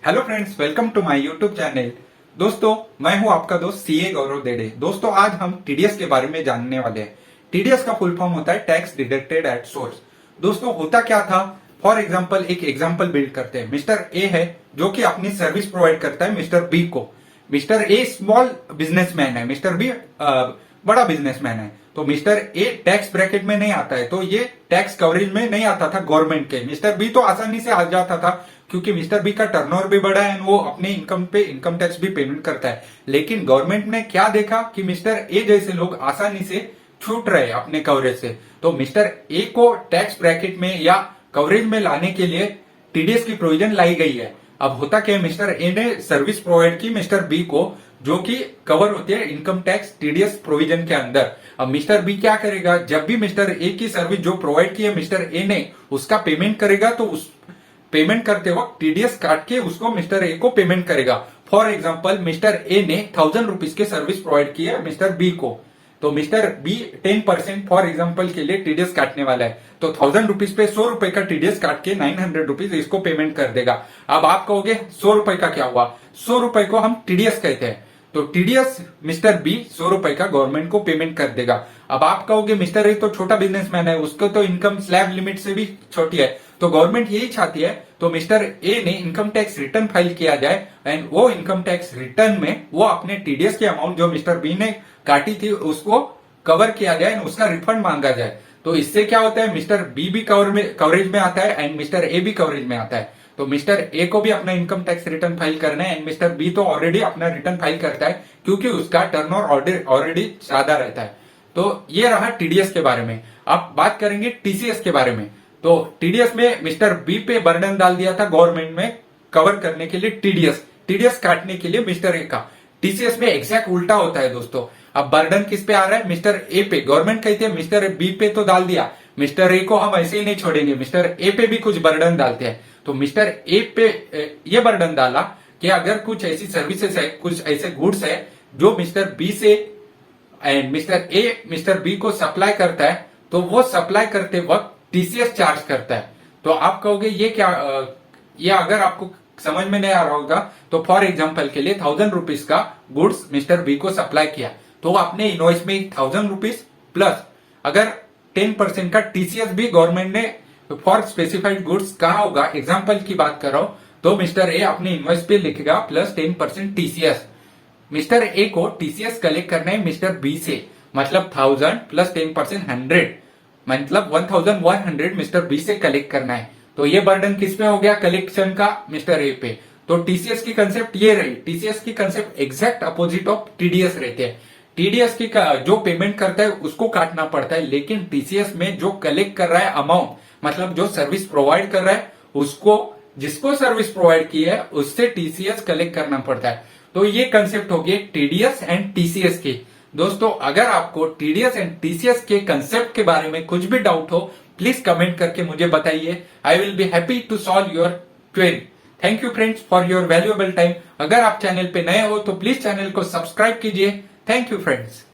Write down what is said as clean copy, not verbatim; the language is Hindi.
Hello friends, welcome to my YouTube channel. दोस्तों, मैं हूं आपका दोस्त सीए गौरव देड़े। दोस्तों, आज हम टीडीएस के बारे में जानने वाले हैं। टीडीएस का फुल फॉर्म होता है टैक्स डिडक्टेड एट सोर्स। दोस्तों, होता क्या था? फॉर एग्जांपल एक एग्जांपल बिल्ड करते हैं। मिस्टर ए है जो कि अपनी सर्विस प्रोवाइड करता है मिस्टर बी को। मिस्टर ए स्मॉल बिजनेसमैन है, मिस्टर बी बड़ा बिजनेसमैन है। तो मिस्टर ए टैक्स ब्रैकेट में नहीं आता है, तो ये टैक्स कवरेज में नहीं आता था गवर्नमेंट के। मिस्टर बी तो आसानी से आ जाता था क्योंकि मिस्टर बी का टर्नओवर भी बड़ा है, वो अपने इनकम पे इनकम टैक्स भी पेमेंट करता है। लेकिन गवर्नमेंट ने क्या देखा कि मिस्टर ए जैसे लोग आसानी से छूट रहे अपने कवरेज से, तो मिस्टर ए को टैक्स ब्रैकेट में या कवरेज में लाने के लिए टीडीएस की प्रोविजन लाई गई है। अब होता क्या है, मिस्टर ए ने सर्विस प्रोवाइड की मिस्टर बी को, जो कि कवर होती है इनकम टैक्स टीडीएस प्रोविजन के अंदर। अब मिस्टर बी क्या करेगा, जब भी मिस्टर ए की सर्विस जो प्रोवाइड की है मिस्टर ए ने, उसका पेमेंट करेगा, तो उस पेमेंट करते वक्त टीडीएस काट के उसको मिस्टर ए को पेमेंट करेगा। फॉर एग्जाम्पल, मिस्टर ए ने 1000 रुपीज की सर्विस प्रोवाइड की है मिस्टर बी को, तो मिस्टर बी 10% फॉर एग्जाम्पल के लिए टीडीएस काटने वाला है। तो 1000 रुपीज पे 100 रुपए का टीडीएस काट के 900 रुपीज इसको पेमेंट कर देगा। अब आप कहोगे 100 रुपए का क्या हुआ? 100 रुपए को हम टीडीएस कहते हैं, तो टीडीएस मिस्टर बी 100 रुपए का गवर्नमेंट को पेमेंट कर देगा। अब आप कहोगे मिस्टर ए तो छोटा बिजनेसमैन है, उसको तो इनकम स्लैब लिमिट से भी छोटी है, तो गवर्नमेंट यही चाहती है तो मिस्टर ए ने इनकम टैक्स रिटर्न फाइल किया जाए, एंड वो इनकम टैक्स रिटर्न में वो अपने टीडीएस के अमाउंट जो मिस्टर बी ने काटी थी उसको कवर किया जाए, उसका रिफंड मांगा जाए। तो इससे क्या होता है, मिस्टर बी भी कवरेज में आता है एंड मिस्टर ए भी कवरेज में आता है। तो मिस्टर ए को भी अपना इनकम टैक्स रिटर्न फाइल करना है, एंड मिस्टर बी तो ऑलरेडी अपना रिटर्न फाइल करता है क्योंकि उसका टर्नओवर ऑलरेडी ज्यादा रहता है। तो ये रहा टीडीएस के बारे में। अब बात करेंगे टीसीएस के बारे में। तो टीडीएस में मिस्टर बी पे बर्डन डाल दिया था गवर्नमेंट में कवर करने के लिए टीडीएस काटने के लिए मिस्टर ए का। टीसीएस में एग्जैक्ट उल्टा होता है दोस्तों। अब बर्डन किस पे आ रहा है? मिस्टर ए पे। गवर्नमेंट कहती है मिस्टर बी पे तो डाल दिया, मिस्टर ए को हम ऐसे ही नहीं छोड़ेंगे, मिस्टर ए पे भी कुछ बर्डन डालते हैं। तो मिस्टर ए पे ये बर्डन डाला कि अगर कुछ ऐसी सर्विसेज है, कुछ ऐसे गुड्स है जो मिस्टर बी से and Mister A Mister B को सप्लाई करता है, तो वो सप्लाई करते वक्त टीसीएस चार्ज करता है। तो आप कहोगे ये क्या? ये अगर आपको समझ में नहीं आ रहा होगा तो फॉर एग्जाम्पल के लिए 1000 रुपीज का गुड्स मिस्टर बी को सप्लाई किया, तो आपने इनवॉइस में 1000 रुपीज प्लस अगर 10% का टीसीएस भी गवर्नमेंट ने फॉर स्पेसिफाइड गुड्स कहा होगा, एग्जाम्पल की बात कर रहा हूं, तो मिस्टर ए अपने इनवॉइस पे लिखेगा प्लस 10% टीसीएस। मिस्टर ए को टीसीएस कलेक्ट करना है मिस्टर बी से, मतलब 1000 प्लस 10% 100, मतलब 1100 मिस्टर बी से कलेक्ट करना है। तो ये बर्डन किस में हो गया कलेक्शन का? मिस्टर ए पे। तो टीसीएस की कंसेप्ट ये रही। टीसीएस की concept exact opposite of TDS रहते हैं। टीडीएस की जो पेमेंट करता है उसको काटना पड़ता है, लेकिन टीसीएस में जो कलेक्ट कर रहा है अमाउंट, मतलब जो सर्विस प्रोवाइड कर रहा है उसको, जिसको सर्विस प्रोवाइड की है उससे टीसीएस कलेक्ट करना पड़ता है। तो ये कंसेप्ट हो गए टीडीएस एंड टीसीएस के। दोस्तों, अगर आपको टीडीएस एंड टीसीएस के कंसेप्ट के बारे में कुछ भी डाउट हो, प्लीज कमेंट करके मुझे बताइए। I will be happy to solve your query. Thank you friends for your valuable time. अगर आप चैनल पे नए हो तो प्लीज चैनल को सब्सक्राइब कीजिए। Thank you friends.